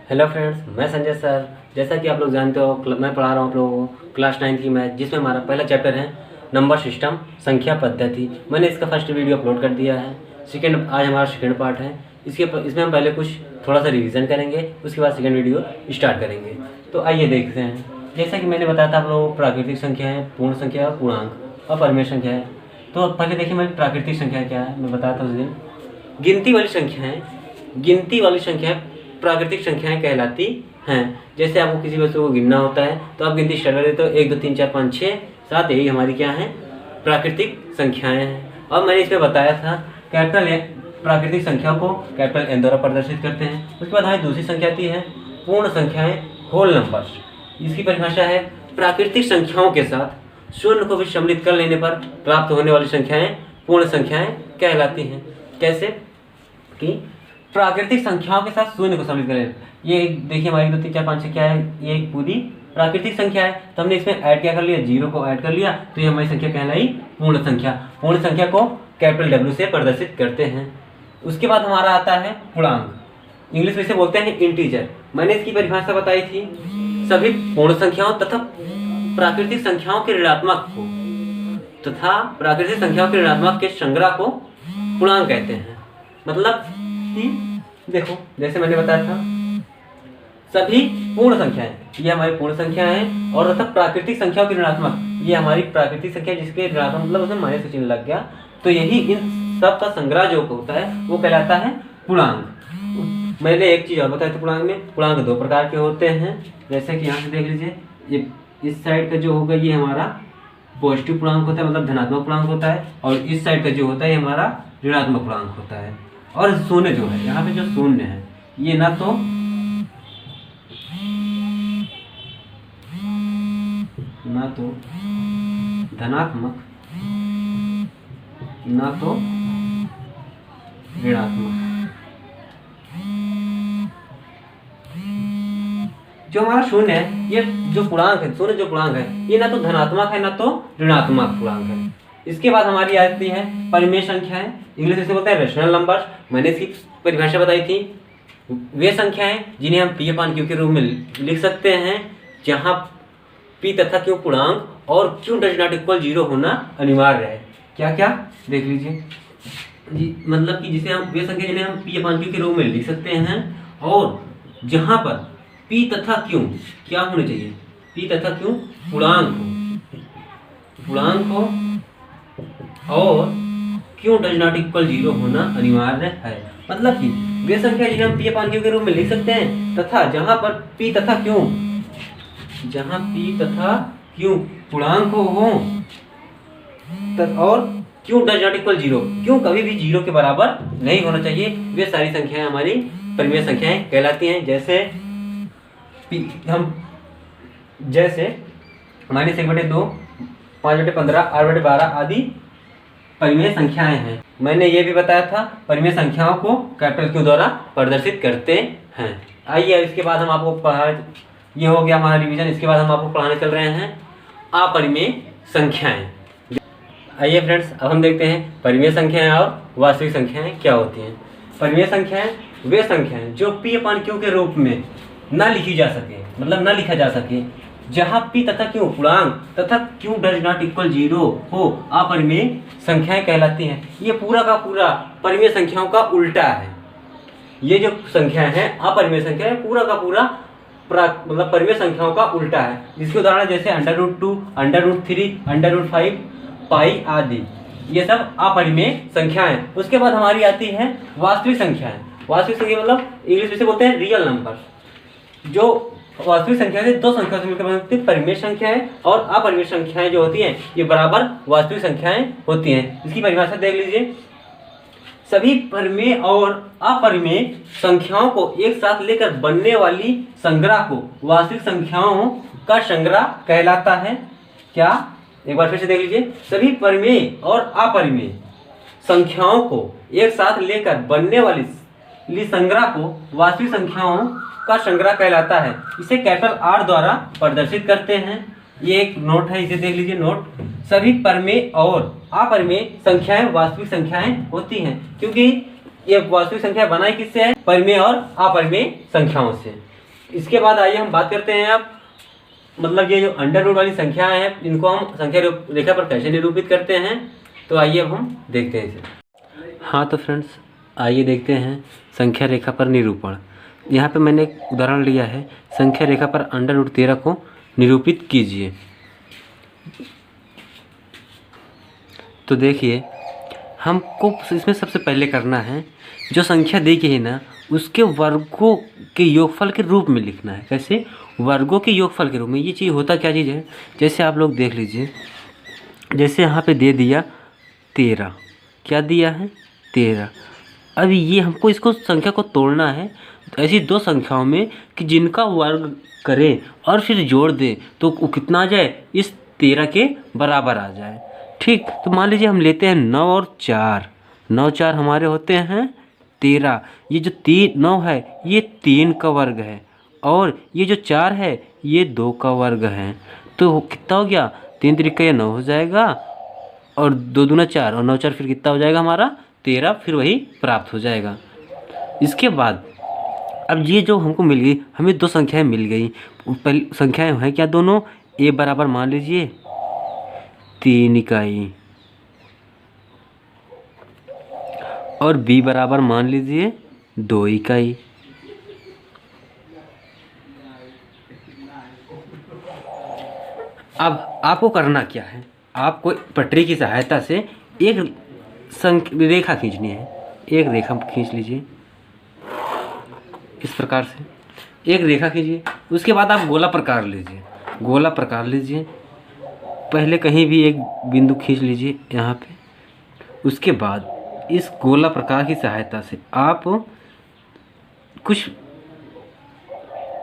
Hello friends, मैं Sanjay sir. जैसा कि आप लोग जानते हो, मैं पढ़ा रहा हूँ आप लोगों को क्लास 9 की मैथ, जिसमें हमारा पहला चैप्टर है नंबर सिस्टम, संख्या पद्धति। मैंने इसका फर्स्ट वीडियो अपलोड कर दिया है। आज हमारा सेकेंड पार्ट है। इसमें हम पहले कुछ थोड़ा सा रिवीजन करेंगे, उसके बाद सेकेंड वीडियो स्टार्ट करेंगे। तो आइए देखते हैं। जैसा कि मैंने बताया था आप लोगों को, प्राकृतिक संख्या है, पूर्ण संख्या, पूर्णांक और परिमेय संख्या है। तो पहले देखिए, मैं प्राकृतिक संख्या क्या है मैं बताया था उस दिन। गिनती वाली संख्याएं प्राकृतिक संख्याएं कहलाती हैं। जैसे आपको किसी वस्तु को गिनना होता है तो आप गिनती स्टार्ट कर देते हो, 1 2 3 4 5 6 7, यही हमारी क्या है, प्राकृतिक संख्याएं हैं। और मैंने इसमें बताया था प्राकृतिक संख्याओं को कैपिटल N द्वारा प्रदर्शित करते हैं। उसके बाद हमारी दूसरी संख्या आती है पूर्ण संख्याएं, होल नंबर्स। इसकी परिभाषा है, प्राकृतिक संख्याओं के साथ शून्य को भी सम्मिलित कर लेने पर प्राप्त होने वाली संख्याएं पूर्ण संख्याएं कहलाती हैं। कैसे कि प्राकृतिक संख्याओं के साथ शून्य को सम्मिलित करें। ये देखिए, हमारी 1 2 3 4 5 6 क्या है, ये एक पूरी प्राकृतिक संख्या है। तो हमने इसमें ऐड क्या कर लिया, 0 को ऐड कर लिया, तो ये हमारी संख्या कहलाई पूर्ण संख्या। पूर्ण संख्या को कैपिटल W से प्रदर्शित करते हैं। उसके बाद हमारा आता है पूर्णांक, इंग्लिश में इसे बोलते हैं इंटीजर। मैंने इसकी परिभाषा बताई थी, सभी पूर्ण संख्याओं तथा प्राकृतिक संख्याओं के ऋणात्मक के संग्रह को पूर्णांक कहते हैं। मतलब कि देखो, जैसे मैंने बताया था, सभी पूर्ण संख्याएं, ये हमारी पूर्ण संख्या है, और तथा प्राकृतिक संख्याओं की ऋणात्मक, ये हमारी प्राकृतिक संख्या जिसके ऋणात्मक मतलब उसमें माइनस का चिन्ह लग गया, तो यही इन सब का संग्रह जो होता है वो कहलाता है पूर्णांक। मैंने एक चीज और बताया था, पूर्णांक 2 प्रकार के होते हैं। जैसे कि यहाँ से देख लीजिए, ये इस साइड का जो होगा ये हमारा पॉजिटिव पूर्णांक होता है, मतलब धनात्मक पूर्णांक होता है, और इस साइड का जो होता है ये हमारा ऋणात्मक पूर्णांक होता है। और शून्य जो है, यहाँ पे जो शून्य है, ये ना तो धनात्मक ना तो ऋणात्मक। जो हमारा शून्य है, ये जो पूर्णांक है, शून्य जो पूर्णांक है, ये ना तो धनात्मक है ना तो ऋणात्मक पूर्णांक है। इसके बाद हमारी आती है परिमेय संख्याएं, इंग्लिश में इसे बोलते हैं रेशनल नंबर्स। मैंने इसकी परिभाषा बताई थी, वे संख्याएं जिन्हें हम P अपान Q के रूप में लिख सकते हैं, जहां P तथा Q पूर्णांक और Q डज नॉट इक्वल 0 होना अनिवार्य है। क्या क्या देख लीजिए, मतलब कि जिसे हम वे संख्या जिन्हें हम P अपान Q के रूप में लिख सकते हैं, और जहां पर P तथा Q क्या होने चाहिए, P तथा Q पूर्णांक हो और Q डज नॉट इक्वल 0 होना अनिवार्य है। मतलब कि वे संख्या जिन्हें हम P अपान Q के रूप में लिख सकते हैं, तथा जहां पर P तथा Q पूर्णांक हो और Q does not equal 0, Q कभी भी 0 के बराबर नहीं होना चाहिए, वे सारी संख्याएं हमारी परिमेय संख्याएं कहलाती हैं। जैसे -1/2, 5/15, 8/12 आदि परिमेय संख्याएं हैं। मैंने ये भी बताया था, परिमेय संख्याओं को कैपिटल Q द्वारा प्रदर्शित करते हैं। आइए, इसके बाद हम आपको ये हो गया हमारा रिवीजन। इसके बाद हम आपको पढ़ाने चल रहे हैं अपरिमेय संख्याएं। आइए फ्रेंड्स, अब हम देखते हैं परिमेय संख्याएं और वास्तविक संख्याएं क्या होती हैं। परिमेय संख्याएं वे संख्याएं जो P अपान Q के रूप में न लिखी जा सके, मतलब न लिखा जा सके, जहां P तथा Q पूर्णांक तथा Q डज नॉट इक्वल 0 हो, अपरिमेय संख्याएं कहलाती हैं। ये पूरा का पूरा परिमेय संख्याओं का उल्टा है। ये जो संख्या है अपरिमेय संख्या है, पूरा का पूरा मतलब परिमेय संख्याओं का उल्टा है। जिसके उदाहरण जैसे √2, √3, √5, पाई आदि, ये सब अपरिमेय संख्याएं। उसके बाद हमारी आती है वास्तविक संख्याएं। वास्तविक संख्या मतलब इंग्लिश में इसे बोलते हैं रियल नंबर। जो वास्तविक संख्या से दो संख्या से मिलकर बनती है परिमेय संख्याएं, और अपरिमेय संख्याएं जो होती हैं ये बराबर वास्तविक संख्याएं होती हैं। इसकी परिभाषा देख लीजिए, सभी परिमेय और अपरिमेय संख्याओं को एक साथ लेकर बनने वाली संग्रह को वास्तविक संख्याओं का संग्रह कहलाता है। क्या, एक बार फिर से देख लीजिए, सभी परिमेय और अपरिमेय संख्याओं को एक साथ लेकर बनने वाली संग्रह को वास्तविक संख्याओं का संग्रह कहलाता है। इसे कैपिटल R द्वारा प्रदर्शित करते हैं। ये एक नोट है, इसे देख लीजिए नोट। सभी परिमेय और अपरिमेय संख्याएं वास्तविक संख्याएं होती हैं, क्योंकि ये वास्तविक संख्या बनाई किससे है, परिमेय और अपरिमेय संख्याओं से। इसके बाद आइए हम बात करते हैं अब मतलब ये जो अंडर रूट वाली संख्याएं हैं इनको हम संख्या रेखा पर कैसे निरूपित करते हैं। तो आइए अब हम देखते हैं इसे। हाँ तो फ्रेंड्स आइए देखते हैं संख्या रेखा पर निरूपण। यहाँ पे मैंने एक उदाहरण लिया है, संख्या रेखा पर अंडर रूट 13 को निरूपित कीजिए। तो देखिए हमको इसमें सबसे पहले करना है जो संख्या दी गई है ना उसके वर्गों के योगफल के रूप में लिखना है। कैसे? वर्गों के योगफल के रूप में। ये चीज़ होता क्या चीज़ है, जैसे आप लोग देख लीजिए, जैसे यहाँ पे दे दिया 13, क्या दिया है 13। अब ये हमको इसको संख्या को तोड़ना है ऐसी दो संख्याओं में कि जिनका वर्ग करें और फिर जोड़ दें तो वो कितना आ जाए, इस 13 के बराबर आ जाए। ठीक, तो मान लीजिए हम लेते हैं 9 और 4, 9 4 हमारे होते हैं 13। ये जो 9 है ये 3 का वर्ग है और ये जो 4 है ये 2 का वर्ग है। तो कितना हो गया, 3 3 9 हो जाएगा और 2 दूना 4 और 9 4 फिर कितना हो जाएगा हमारा 13, फिर वही प्राप्त हो जाएगा। इसके बाद अब ये जो हमको मिल गई, हमें दो संख्याएं मिल गई। पहली संख्याएं हैं क्या दोनों, a बराबर मान लीजिए 3 इकाई और b बराबर मान लीजिए 2 इकाई। अब आपको करना क्या है, आपको पटरी की सहायता से एक रेखा खींचनी है। एक रेखा खींच लीजिए इस प्रकार से, एक रेखा खींचिए। उसके बाद आप गोला प्रकार लीजिए, गोला प्रकार लीजिए। पहले कहीं भी एक बिंदु खींच लीजिए यहाँ पे। उसके बाद इस गोला प्रकार की सहायता से आप कुछ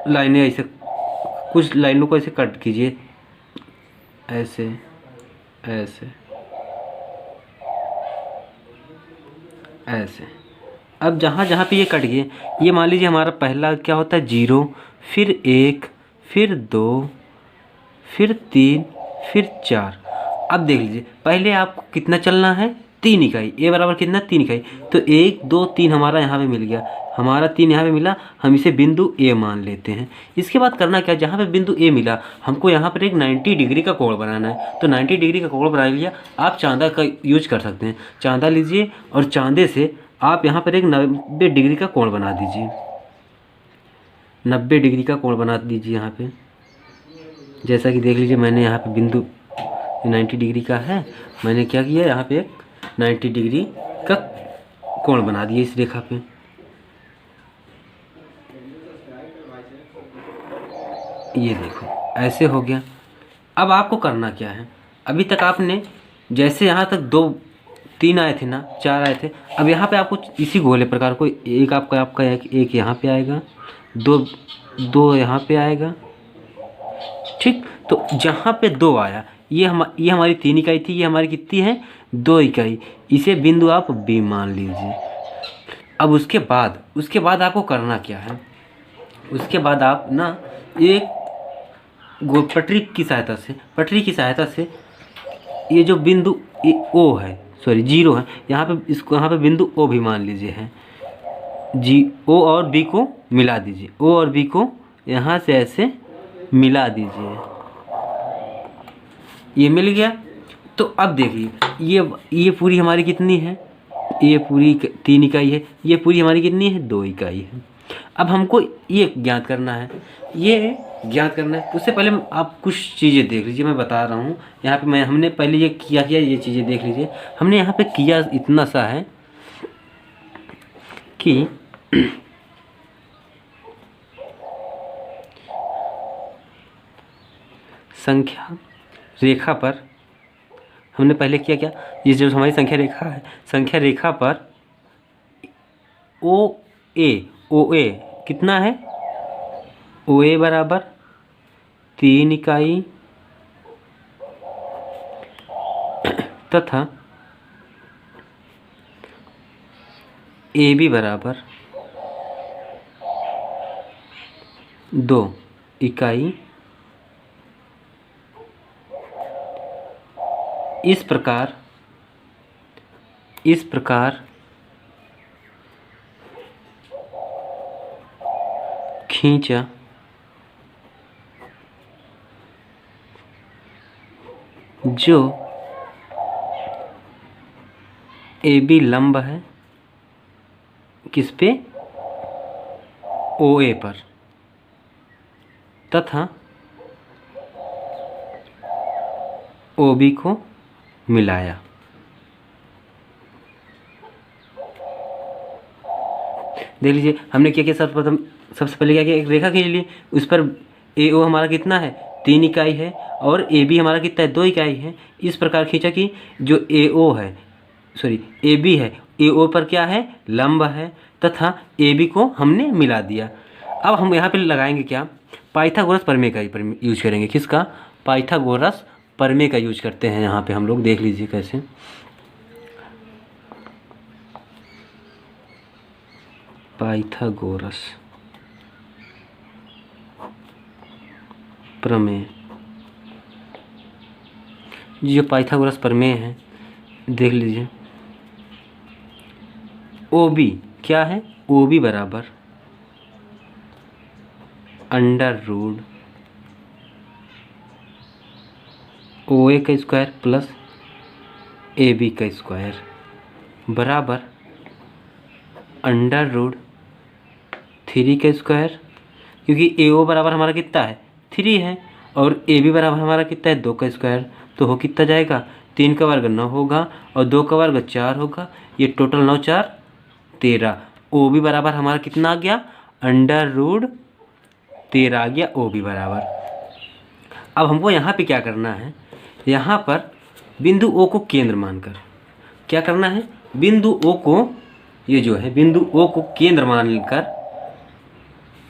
लाइनें ऐसे, कुछ लाइनों को ऐसे कट कीजिए, ऐसे ऐसे ऐसे। अब जहाँ जहाँ पे ये कट गए, ये मान लीजिए हमारा पहला क्या होता है 0, फिर 1, फिर 2, फिर 3, फिर 4। अब देख लीजिए पहले आपको कितना चलना है, 3 इकाई। a बराबर कितना, 3 इकाई। तो 1 2 3 हमारा यहाँ पे मिल गया, हमारा 3 यहाँ पे मिला, हम इसे बिंदु a मान लेते हैं। इसके बाद करना क्या, जहाँ पे बिंदु a मिला हमको यहाँ पर एक 90 डिग्री का कोण बनाना है। तो 90 डिग्री का कोण बना लिया। आप चांदा का यूज कर सकते हैं, चांदा लीजिए और चांदे से आप यहाँ पर एक 90 डिग्री का कोण बना दीजिए। 90 डिग्री का कोण बना दीजिए यहाँ पे। जैसा कि देख लीजिए मैंने यहाँ पे बिंदु 90 डिग्री का है, मैंने क्या किया यहाँ पे एक 90 डिग्री का कोण बना दिया इस रेखा पे। ये देखो ऐसे हो गया। अब आपको करना क्या है, अभी तक आपने जैसे यहाँ तक 2 3 आए थे ना, 4 आए थे। अब यहाँ पे आपको इसी गोले प्रकार को एक आपका एक यहाँ पे आएगा, 2 यहाँ पे आएगा। ठीक, तो जहाँ पे 2 आया ये हमारी 3 इकाई थी, ये हमारी कितनी है 2 इकाई। इसे बिंदु आप B मान लीजिए। अब उसके बाद आपको करना क्या है, उसके बाद आप ना एक पटरी की सहायता से ये जो बिंदु O है, सॉरी 0 है, यहाँ पे इसको यहाँ पे बिंदु O भी मान लीजिए है। O और B को मिला दीजिए, O और B को यहाँ से ऐसे मिला दीजिए। ये मिल गया। तो अब देखिए ये पूरी हमारी कितनी है, ये पूरी 3 इकाई है, ये पूरी हमारी कितनी है 2 इकाई है। अब हमको ये ज्ञात करना है, उससे पहले आप कुछ चीज़ें देख लीजिए, मैं बता रहा हूँ। यहाँ पे हमने पहले ये किया ये चीज़ें देख लीजिए। हमने यहाँ पे किया इतना सा है कि संख्या रेखा पर हमने पहले किया क्या, ये जो हमारी संख्या रेखा है, संख्या रेखा पर OA कितना है, OA बराबर 3 इकाई तथा AB बराबर 2 इकाई। इस प्रकार खींचा जो ए बी लंब है किस पे, ओ ए पर, तथा ओ बी को मिलाया। देख लीजिए हमने क्या किया, सर्वप्रथम सबसे पहले क्या किया, एक रेखा खींच ली, उस पर ए ओ हमारा कितना है 3 इकाई है और ए बी हमारा कितना है 2 इकाई है। इस प्रकार खींचा कि जो ए ओ है, सॉरी ए बी है, ए ओ पर क्या है लंब है, तथा ए बी को हमने मिला दिया। अब हम यहाँ पे लगाएंगे क्या, पाइथागोरस प्रमेय का यूज करेंगे। किसका, पाइथागोरस प्रमेय का यूज करते हैं यहाँ पे हम लोग। देख लीजिए कैसे, पाइथागोरस प्रमेय, जो पाइथागोरस प्रमेय है देख लीजिए। ओ बी क्या है, ओ बी बराबर अंडर रूट ओ ए का स्क्वायर प्लस ए बी का स्क्वायर बराबर अंडर रूट 3 का स्क्वायर, क्योंकि ए ओ बराबर हमारा कितना है 3 है और ए बी बराबर हमारा कितना है 2 का स्क्वायर, तो हो कितना जाएगा 3 का वर्ग 9 होगा और 2 का वर्ग 4 होगा, ये टोटल 9 4 13। ओ बी बराबर हमारा कितना आ गया अंडर रूट 13 आ गया ओ बी बराबर। अब हमको यहाँ पे क्या करना है, यहाँ पर बिंदु ओ को केंद्र मानकर क्या करना है, बिंदु ओ को, ये जो है बिंदु ओ को केंद्र मानकर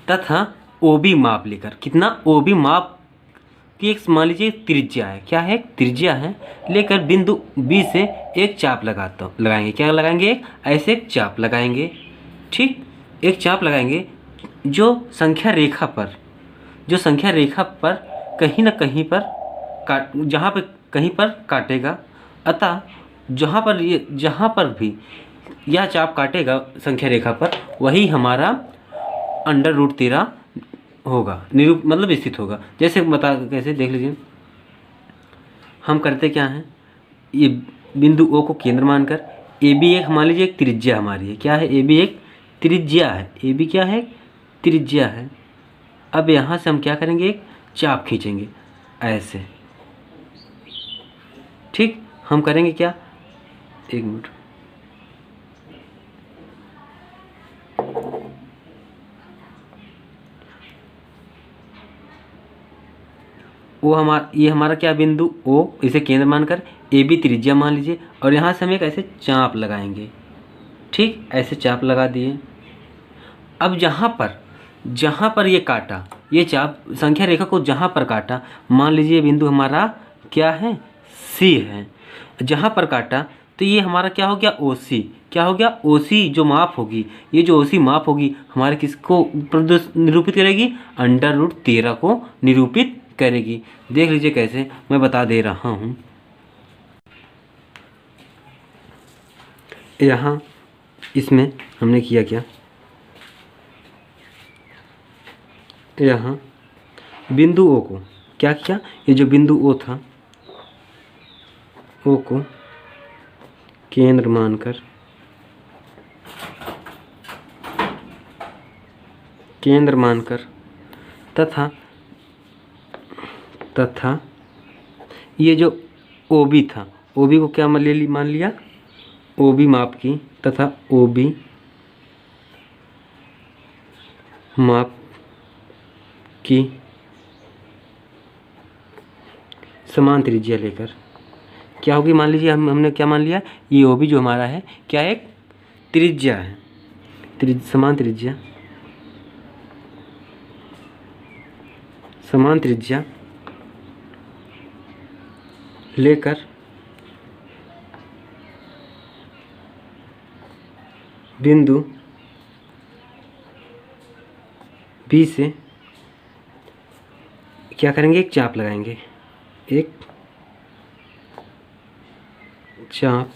तथा ओ बी माप लेकर, कितना ओ बी माप की एक मान लीजिए त्रिज्या है, क्या है त्रिज्या है, लेकर बिंदु बी से एक चाप लगाएंगे। क्या लगाएंगे, ऐसे एक चाप लगाएंगे। ठीक, एक चाप लगाएंगे जो संख्या रेखा पर, जो संख्या रेखा पर कहीं ना कहीं पर जहाँ पर कहीं पर काटेगा, अतः जहाँ पर भी यह चाप काटेगा संख्या रेखा पर, वही हमारा अंडर रूट 13 होगा, मतलब स्थित होगा। जैसे बता कैसे, देख लीजिए हम करते क्या हैं, ये बिंदु ओ को केंद्र मानकर ए बी एक मान लीजिए एक त्रिज्या हमारी है, क्या है ए बी एक त्रिज्या है, ए बी क्या है त्रिज्या है। अब यहाँ से हम क्या करेंगे, एक चाप खींचेंगे ऐसे। ठीक, हम करेंगे क्या, एक मिनट, ये हमारा क्या बिंदु ओ, इसे केंद्र मानकर ए बी त्रिज्या मान लीजिए, और यहाँ से हम एक ऐसे चाप लगाएंगे। ठीक, ऐसे चाप लगा दिए। अब जहाँ पर ये काटा, ये चाप संख्या रेखा को जहाँ पर काटा, मान लीजिए बिंदु हमारा क्या है सी है, जहाँ पर काटा तो ये हमारा क्या हो गया ओ सी, क्या हो गया ओ सी जो माप होगी, ये जो ओ सी माप होगी हमारे किसको निरूपित करेगी, अंडर रूट 13 को निरूपित करेगी। देख लीजिए कैसे, मैं बता दे रहा हूँ। यहाँ इसमें हमने किया क्या, यहाँ बिंदु ओ को क्या किया, ये जो बिंदु ओ था, ओ को केंद्र मानकर तथा ये जो ओ बी था, ओ बी को क्या मान लिया ओ बी माप की, तथा ओ बी माप की समान त्रिज्या लेकर क्या होगी, मान लीजिए हमने क्या मान लिया, ये ओ बी जो हमारा है क्या एक त्रिज्या है, समान त्रिज्या लेकर बिंदु बी से क्या करेंगे, एक चाप लगाएंगे, एक चाप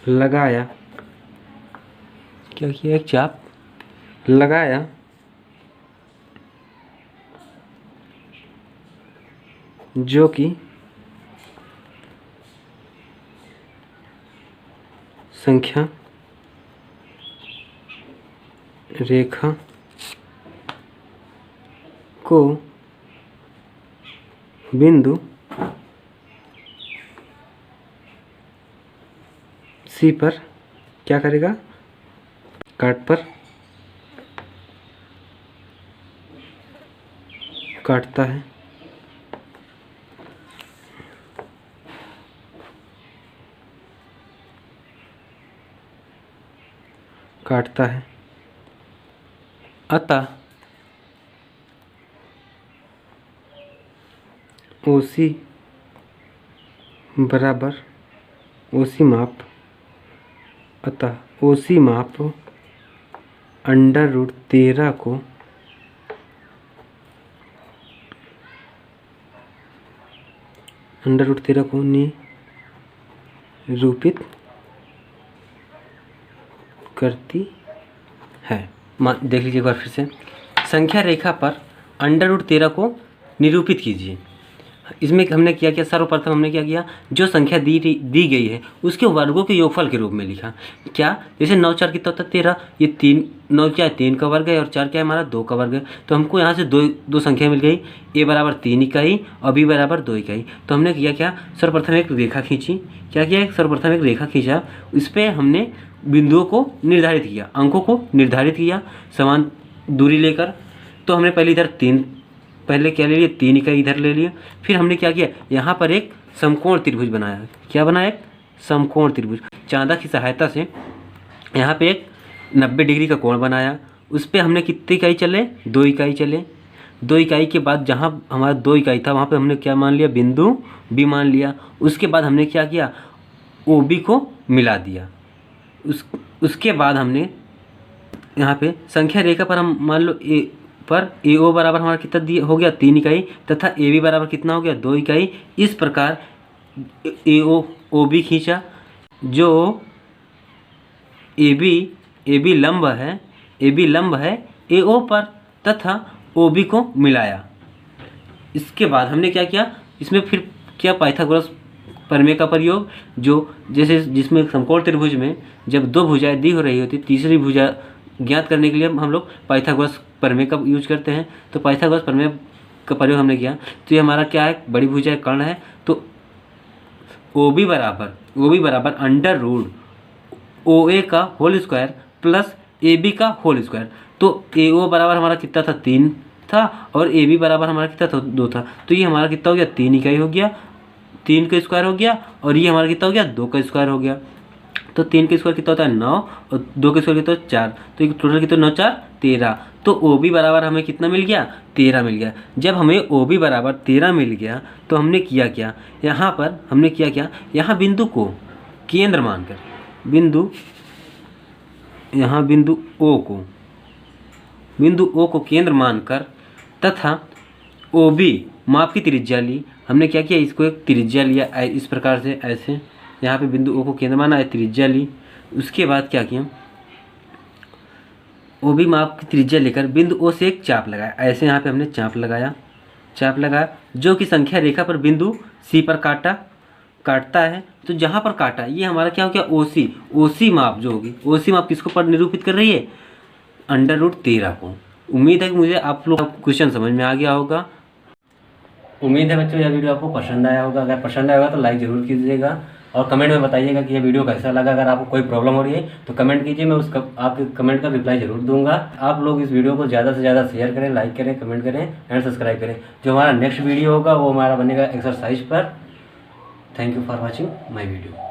लगाया, क्या किया एक चाप लगाया, जो कि संख्या रेखा को बिंदु सी पर क्या करेगा, काटता है। अतः ओसी बराबर ओसी माप, अतः ओसी माप √13 को निरूपित करती है। देख लीजिए एक बार फिर से, संख्या रेखा पर √13 को निरूपित कीजिए। इसमें हमने क्या किया, सर्वप्रथम हमने क्या किया, जो संख्या दी गई है उसके वर्गों के योगफल के रूप में लिखा। क्या, जैसे 9 4 कितना होता है 13, ये 3 9 क्या है 3 का वर्ग है और 4 क्या है हमारा 2 का वर्ग है। तो हमको यहाँ से दो संख्या मिल गई, a बराबर 3 इकाई और b बराबर 2 इकाई। तो हमने किया क्या, सर्वप्रथम एक रेखा खींची। क्या किया, सर्वप्रथम एक रेखा खींचा, इस पर हमने बिंदुओं को निर्धारित किया, अंकों को निर्धारित किया समान दूरी लेकर। तो हमने पहले इधर पहले क्या ले लिया, 3 इकाई इधर ले लिया। फिर हमने क्या किया, यहाँ पर एक समकोण त्रिभुज बनाया। क्या बनाया, एक समकोण त्रिभुज। चांदा की सहायता से यहाँ पे एक 90 डिग्री का कोण बनाया। उस पर हमने कितनी इकाई चले, 2 इकाई चले। 2 इकाई के बाद जहाँ हमारा 2 इकाई था वहाँ पे हमने क्या मान लिया, बिंदु B मान लिया। उसके बाद हमने क्या किया, OB को मिला दिया। उसके बाद हमने यहाँ पे संख्या रेखा पर हम मान लो AO बराबर हमारा कितना हो गया, 3 इकाई, तथा AB बराबर कितना हो गया, 2 इकाई। इस प्रकार OB खींचा, जो AB लंब है AO पर, तथा OB को मिलाया। इसके बाद हमने क्या किया, इसमें फिर क्या, पाइथागोरस प्रमेय का प्रयोग, जो जैसे जिसमें समकोण त्रिभुज में जब 2 भुजाएं दी हो रही होती, तीसरी भुजा ज्ञात करने के लिए हम लोग पाइथागोरस प्रमेय का यूज करते हैं। तो पाइथागोरस प्रमेय का प्रयोग हमने किया। तो ये हमारा क्या है, बड़ी भुजा कर्ण है। तो OB बराबर √OA का होल स्क्वायर प्लस AB का होल स्क्वायर। तो AO बराबर हमारा कितना था, 3 था, और AB बराबर हमारा कितना था, 2 था। तो ये हमारा कितना हो गया, 3 इकाई हो गया, 3 का स्क्वायर हो गया, और ये हमारा कितना हो गया, 2 का स्क्वायर हो गया। तो 3 का स्क्वायर कितना होता है, 9, और 2 का स्क्वायर कितना होता है, 4। तो टोटल कितना, 9 4 13। तो OB बराबर हमें कितना मिल गया, 13 मिल गया। जब हमें OB बराबर 13 मिल गया तो हमने किया क्या, यहाँ पर हमने किया क्या, यहाँ बिंदु को केंद्र मानकर, बिंदु O को केंद्र मानकर, तथा OB माप की त्रिज्या ली। हमने क्या किया, इसको एक त्रिज्या लिया इस प्रकार से, ऐसे यहाँ पे बिंदु O को केंद्र माना है, त्रिज्या ली। उसके बाद क्या किया, OB माप की त्रिज्या लेकर बिंदु O से एक चाप लगाया। ऐसे यहाँ पे हमने चाप लगाया, जो कि संख्या रेखा पर बिंदु C पर काटता है। तो जहाँ पर काटा ये हमारा क्या हो गया, OC माप जो होगी, OC माप किसको पर निरूपित कर रही है, √13 को। उम्मीद है कि मुझे आप लोग क्वेश्चन समझ में आ गया होगा। उम्मीद है बच्चों यह वीडियो आपको पसंद आया होगा। अगर पसंद आया होगा तो लाइक ज़रूर कीजिएगा और कमेंट में बताइएगा कि यह वीडियो कैसा लगा। अगर आपको कोई प्रॉब्लम हो रही है तो कमेंट कीजिए, मैं आपके कमेंट का रिप्लाई जरूर दूंगा। आप लोग इस वीडियो को ज़्यादा से ज़्यादा शेयर करें, लाइक करें, कमेंट करें एंड सब्सक्राइब करें। जो हमारा नेक्स्ट वीडियो होगा वो हमारा बनेगा एक्सरसाइज पर। Thank you for watching my video.